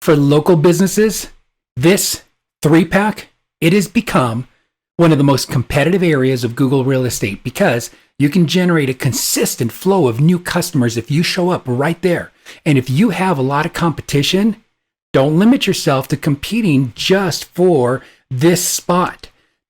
For local businesses, this 3-pack, it has become one of the most competitive areas of Google real estate because you can generate a consistent flow of new customers if you show up right there. And if you have a lot of competition, don't limit yourself to competing just for this spot.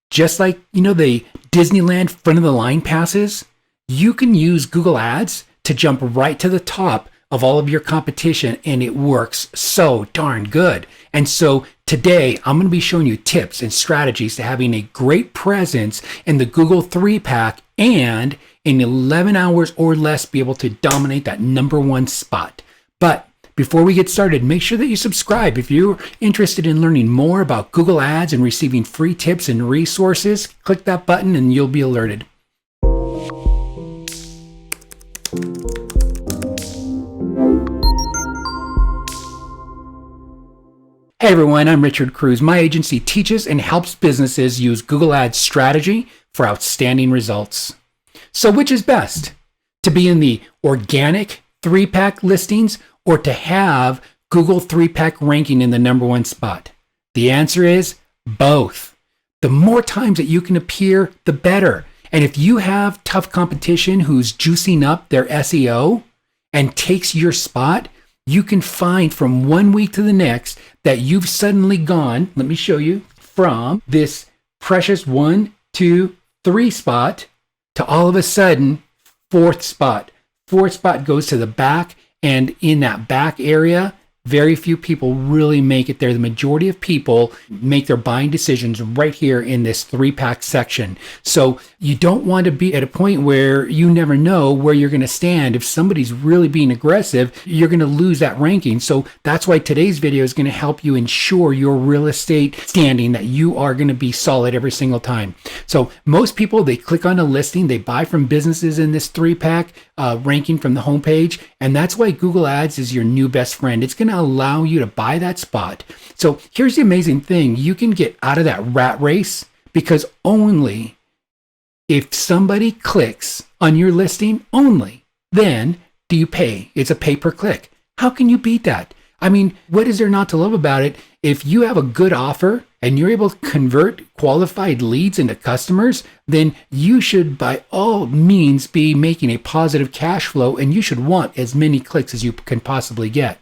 Just like, the Disneyland front of the line passes, you can use Google Ads to jump right to the top of all of your competition, and it works so darn good. And so today, I'm going to be showing you tips and strategies to having a great presence in the Google 3-pack and in 11 hours or less be able to dominate that number one spot. But before we get started, make sure that you subscribe. If you're interested in learning more about Google Ads and receiving free tips and resources, click that button and you'll be alerted. Hey everyone, I'm Richard Cruz. My agency teaches and helps businesses use Google Ads strategy for outstanding results. So which is best? To be in the organic 3-pack listings or to have Google 3-pack ranking in the number one spot? The answer is both. The more times that you can appear, the better. And if you have tough competition who's juicing up their SEO and takes your spot, you can find from one week to the next that you've suddenly gone, let me show you, from this precious 1, 2, 3 spot to all of a sudden, 4th spot. 4th spot goes to the back, and in that back area, very few people really make it there. The majority of people make their buying decisions right here in this 3-pack section. So you don't want to be at a point where you never know where you're going to stand. If somebody's really being aggressive, you're going to lose that ranking. So that's why today's video is going to help you ensure your real estate standing, that you are going to be solid every single time. So most people, they click on a listing, they buy from businesses in this 3-pack ranking from the homepage. And that's why Google Ads is your new best friend. It's going to allow you to buy that spot. So here's the amazing thing. You can get out of that rat race because only if somebody clicks on your listing, only then do you pay. It's a pay per click. How can you beat that? I mean, what is there not to love about it? If you have a good offer and you're able to convert qualified leads into customers, then you should by all means be making a positive cash flow, and you should want as many clicks as you can possibly get.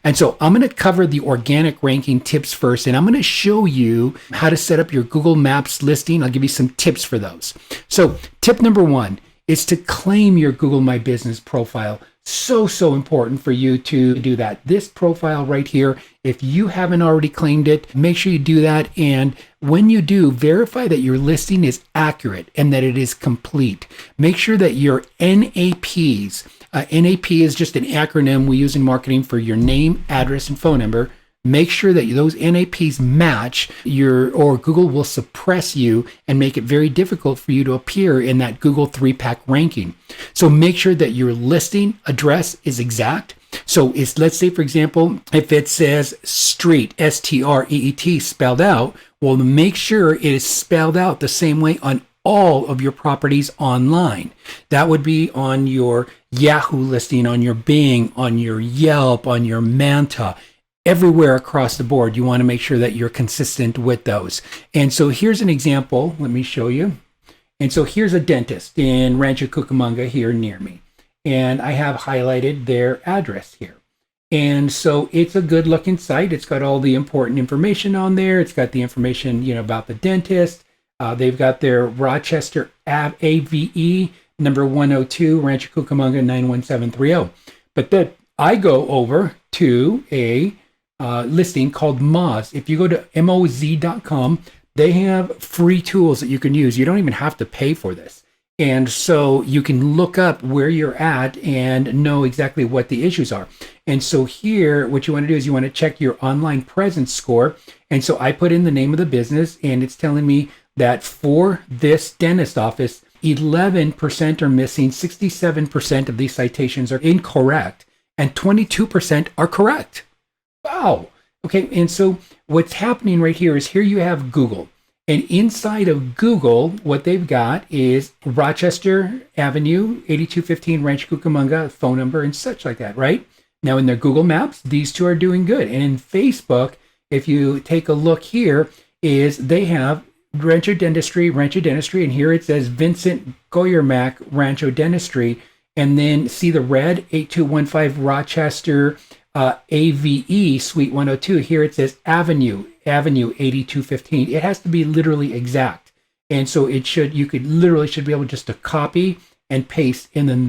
And so I'm going to cover the organic ranking tips first, and I'm going to show you how to set up your Google Maps listing. I'll give you some tips for those. So tip number 1 is to claim your Google My Business profile. So important for you to do that. This profile right here, if you haven't already claimed it, make sure you do that. And when you do, verify that your listing is accurate and that it is complete. Make sure that your NAPs, NAP is just an acronym we use in marketing for your name, address, and phone number. Make sure that those NAPs match or Google will suppress you and make it very difficult for you to appear in that Google 3-pack ranking. So make sure that your listing address is exact. So let's say, for example, if it says street, STREET spelled out, well, make sure it is spelled out the same way on all of your properties online. That would be on your Yahoo listing, on your Bing, on your Yelp, on your Manta. Everywhere across the board, you want to make sure that you're consistent with those. And so here's an example. Let me show you. And so here's a dentist in Rancho Cucamonga here near me. And I have highlighted their address here. And so it's a good looking site. It's got all the important information on there. It's got the information, about the dentist. They've got their Rochester AVE number 102, Rancho Cucamonga 91730. But then I go over to a listing called Moz. If you go to moz.com, they have free tools that you can use. You don't even have to pay for this. And so you can look up where you're at and know exactly what the issues are. And so here, what you want to do is you want to check your online presence score. And so I put in the name of the business, and it's telling me that for this dentist office, 11% are missing, 67% of these citations are incorrect, and 22% are correct. Wow. Okay, and so what's happening right here is here you have Google. And inside of Google, what they've got is Rochester Avenue, 8215 Rancho Cucamonga, phone number and such like that, right? Now in their Google Maps, these two are doing good. And in Facebook, if you take a look here, is they have Rancho Dentistry, and here it says Vincent Goyermack, Rancho Dentistry, and then see the red 8215 Rochester AVE Suite 102. Here it says Avenue 8215. It has to be literally exact, and so you should be able just to copy and paste, and then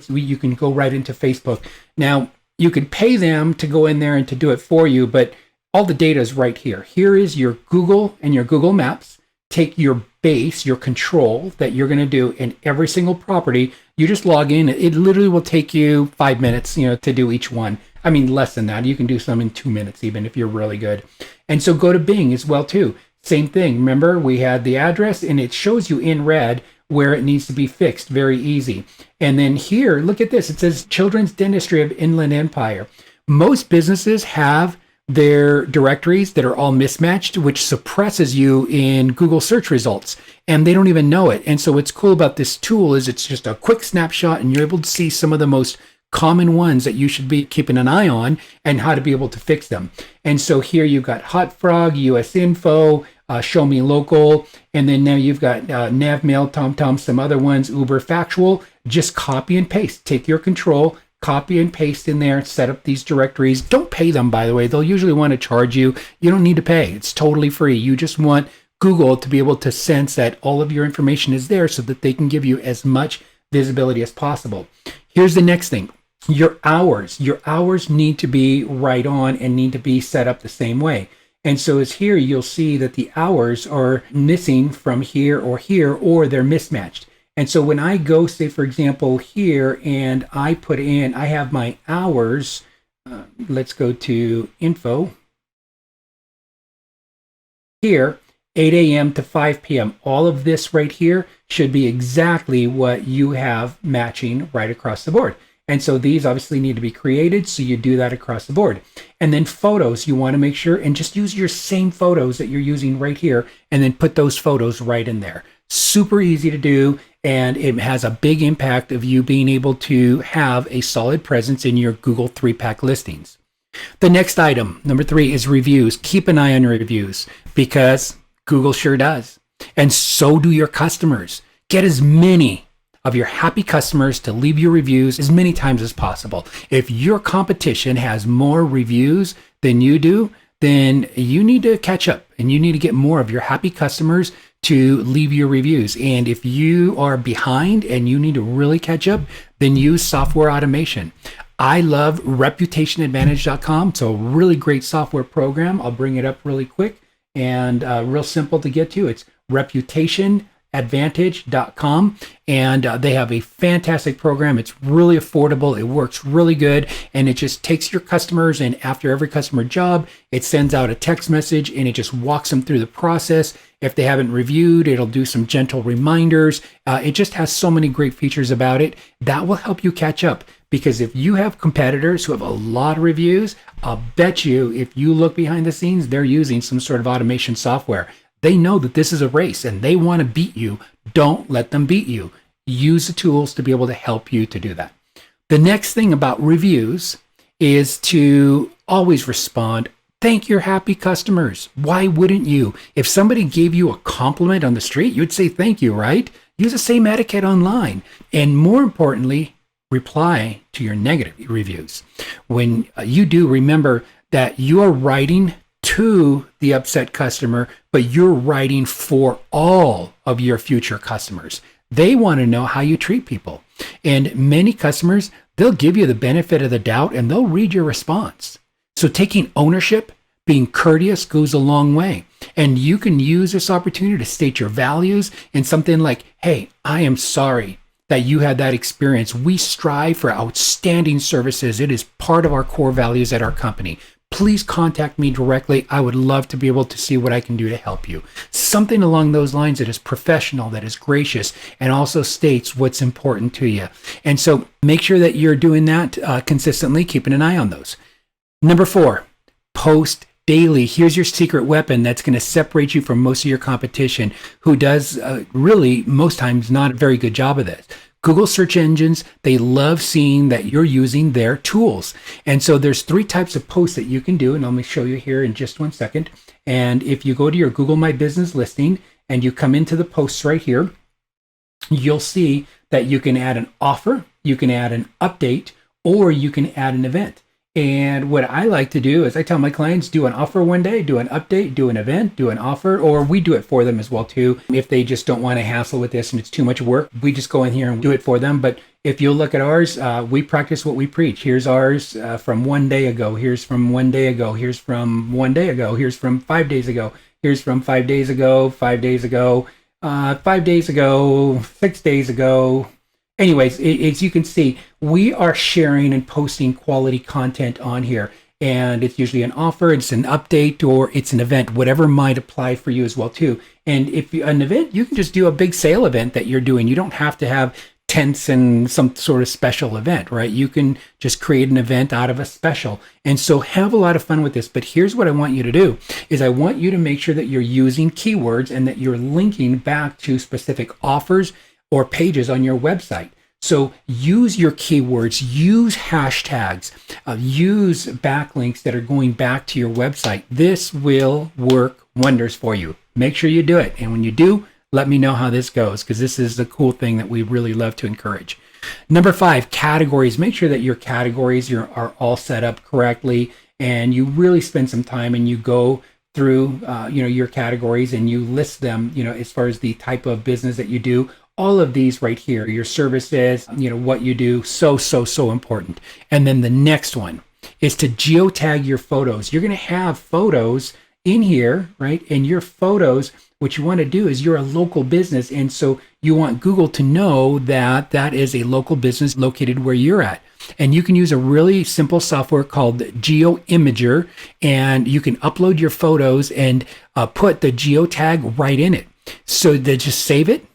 you can go right into Facebook. Now you could pay them to go in there and to do it for you, but all the data is right here. Here is your Google and your Google Maps. Take your base, your control that you're going to do in every single property. You just log in. It literally will take you 5 minutes, to do each one. I mean, less than that. You can do some in 2 minutes, even if you're really good. And so go to Bing as well, too. Same thing. Remember, we had the address, and it shows you in red where it needs to be fixed. Very easy. And then here, look at this. It says Children's Dentistry of Inland Empire. Most businesses have their directories that are all mismatched, which suppresses you in Google search results, and they don't even know it. And so what's cool about this tool is it's just a quick snapshot, and you're able to see some of the most common ones that you should be keeping an eye on and how to be able to fix them. And so here you've got Hot Frog, US Info, Show Me Local, and then now you've got NavMail, TomTom, some other ones, Uber Factual. Just copy and paste. Take your control, copy and paste in there, set up these directories. Don't pay them, by the way. They'll usually want to charge you. You don't need to pay. It's totally free. You just want Google to be able to sense that all of your information is there so that they can give you as much visibility as possible. Here's the next thing. Your hours. Your hours need to be right on and need to be set up the same way. And so as here, you'll see that the hours are missing from here, or they're mismatched. And so when I go, say, for example, here, and I have my hours, let's go to info. Here, 8 a.m. to 5 p.m. All of this right here should be exactly what you have matching right across the board. And so these obviously need to be created, so you do that across the board. And then photos, you want to make sure, and just use your same photos that you're using right here, and then put those photos right in there. Super easy to do, and it has a big impact of you being able to have a solid presence in your Google 3-pack listings. The next item, number 3, is reviews. Keep an eye on your reviews, because Google sure does. And so do your customers. Get as many of your happy customers to leave your reviews as many times as possible. If your competition has more reviews than you do, then you need to catch up, and you need to get more of your happy customers to leave your reviews. And if you are behind and you need to really catch up, then use software automation. I love reputationadvantage.com. It's a really great software program. I'll bring it up really quick and real simple to get to. It's reputationadvantage.com, and they have a fantastic program. It's really affordable. It works really good, and it just takes your customers, and after every customer job, it sends out a text message, and it just walks them through the process. If they haven't reviewed, it'll do some gentle reminders. It just has so many great features about it that will help you catch up. Because if you have competitors who have a lot of reviews, I'll bet you if you look behind the scenes, they're using some sort of automation software. They know that this is a race and they want to beat you. Don't let them beat you. Use the tools to be able to help you to do that. The next thing about reviews is to always respond. Thank your happy customers. Why wouldn't you? If somebody gave you a compliment on the street, you'd say thank you, right? Use the same etiquette online. And more importantly, reply to your negative reviews. When you do, remember that you are writing to the upset customer, but you're writing for all of your future customers. They want to know how you treat people. And many customers, they'll give you the benefit of the doubt and they'll read your response. So taking ownership, being courteous goes a long way. And you can use this opportunity to state your values in something like, hey, I am sorry that you had that experience. We strive for outstanding services. It is part of our core values at our company. Please contact me directly. I would love to be able to see what I can do to help you. Something along those lines that is professional, that is gracious, and also states what's important to you. And so make sure that you're doing that consistently, keeping an eye on those. Number 4, post daily. Here's your secret weapon that's going to separate you from most of your competition, who does really most times not a very good job of this. Google search engines, they love seeing that you're using their tools. And so there's 3 types of posts that you can do. And let me show you here in just one second. And if you go to your Google My Business listing and you come into the posts right here, you'll see that you can add an offer, you can add an update, or you can add an event. And what I like to do is I tell my clients, do an offer one day, do an update, do an event, do an offer, or we do it for them as well too. If they just don't want to hassle with this and it's too much work, we just go in here and do it for them. But if you look at ours, we practice what we preach. Here's ours from 1 day ago. Here's from 1 day ago. Here's from 1 day ago. Here's from 5 days ago. Here's from 5 days ago, 5 days ago, 5 days ago, 6 days ago. Anyways, as you can see, we are sharing and posting quality content on here. And it's usually an offer, it's an update, or it's an event, whatever might apply for you as well too. And if an event, you can just do a big sale event that you're doing. You don't have to have tents and some sort of special event, right? You can just create an event out of a special. And so have a lot of fun with this. But here's what I want you to do is I want you to make sure that you're using keywords and that you're linking back to specific offers or pages on your website. So use your keywords, use hashtags, use backlinks that are going back to your website. This will work wonders for you. Make sure you do it. And when you do, let me know how this goes, because this is the cool thing that we really love to encourage. Number 5, categories. Make sure that your categories are all set up correctly, and you really spend some time and you go through your categories and you list them, as far as the type of business that you do. All of these right here, your services, what you do, so important. And then the next one is to geotag your photos. You're going to have photos in here, right? And your photos, what you want to do is you're a local business. And so you want Google to know that that is a local business located where you're at. And you can use a really simple software called GeoImager, and you can upload your photos and put the geotag right in it. So they just save it,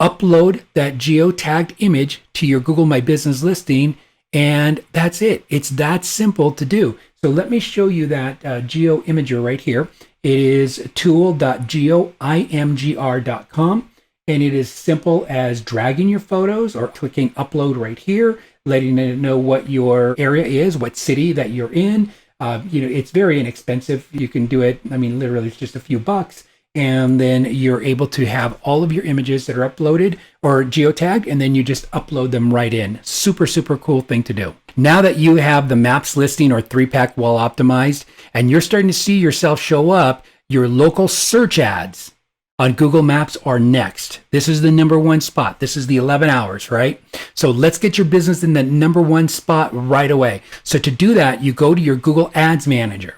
upload that geotagged image to your Google My Business listing, and that's it. It's that simple to do. So let me show you that GeoImager right here. It is tool.geoimgr.com, and it is simple as dragging your photos or clicking upload right here, letting it know what your area is, what city that you're in. It's very inexpensive. You can do it. Literally it's just a few bucks. And then you're able to have all of your images that are uploaded or geotagged, and then you just upload them right in. Super cool thing to do. Now that you have the Maps listing or 3-pack well optimized, and you're starting to see yourself show up, your local search ads on Google Maps are next. This is the number 1 spot. This is the 11 hours, right? So let's get your business in the number 1 spot right away. So to do that, you go to your Google Ads Manager,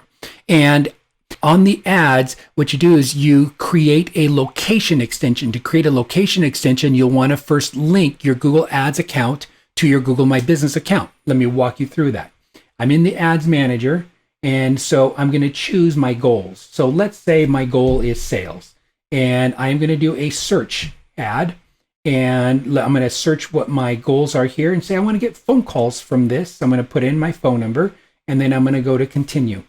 and on the ads, what you do is you create a location extension. To create a location extension, you'll want to first link your Google Ads account to your Google My Business account. Let me walk you through that. I'm in the Ads Manager, and so I'm going to choose my goals. So let's say my goal is sales, and I'm going to do a search ad, and I'm going to search what my goals are here and say I want to get phone calls from this. I'm going to put in my phone number, and then I'm going to go to continue.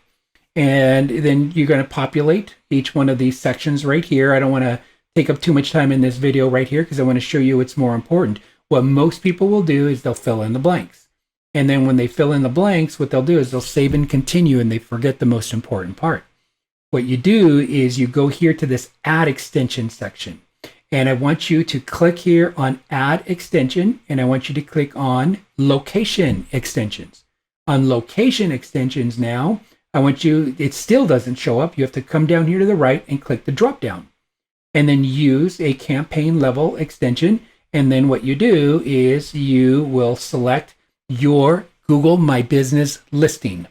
And then you're going to populate each one of these sections right here. I don't want to take up too much time in this video right here because I want to show you what's more important. What most people will do is they'll fill in the blanks. And then when they fill in the blanks, what they'll do is they'll save and continue, and they forget the most important part. What you do is you go here to this Add Extension section. And I want you to click here on Add Extension, and I want you to click on Location Extensions. On Location Extensions now, it still doesn't show up. You have to come down here to the right and click the drop down, and then use a campaign level extension. And then what you do is you will select your Google My Business listing.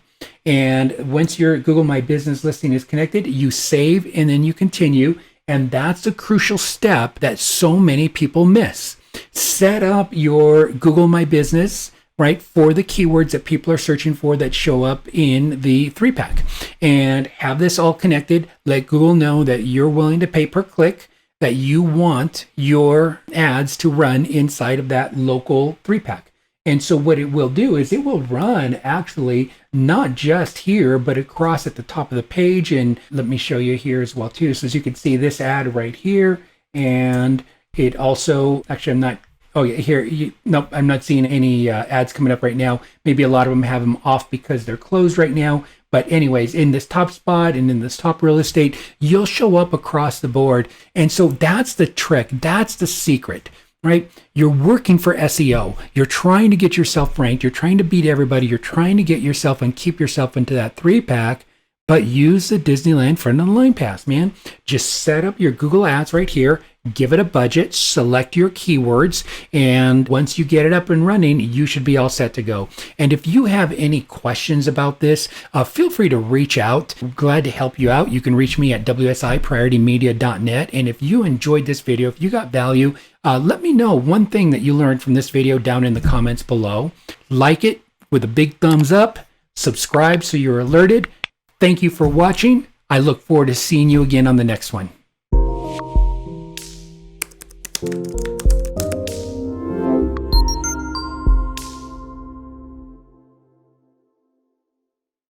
And once your Google My Business listing is connected, you save and then you continue. And that's a crucial step that so many people miss. Set up your Google My Business, right, for the keywords that people are searching for that show up in the 3-pack, and have this all connected. Let Google know that you're willing to pay per click, that you want your ads to run inside of that local 3-pack. And so what it will do is it will run actually not just here, but across at the top of the page. And let me show you here as well too. So as you can see this ad right here, and it also, actually I'm not, oh yeah, here, nope, I'm not seeing any ads coming up right now. Maybe a lot of them have them off because they're closed right now. But anyways, in this top spot and in this top real estate, you'll show up across the board. And so that's the trick. That's the secret, right? You're working for SEO. You're trying to get yourself ranked. You're trying to beat everybody. You're trying to get yourself and keep yourself into that 3-pack, but use the Disneyland Friend of the Line Pass, man. Just set up your Google Ads right here. Give it a budget, select your keywords, and once you get it up and running, you should be all set to go. And if you have any questions about this, feel free to reach out. I'm glad to help you out. You can reach me at wsiprioritymedia.net. And if you enjoyed this video, if you got value, let me know one thing that you learned from this video down in the comments below. Like it with a big thumbs up, subscribe so you're alerted. Thank you for watching. I look forward to seeing you again on the next one.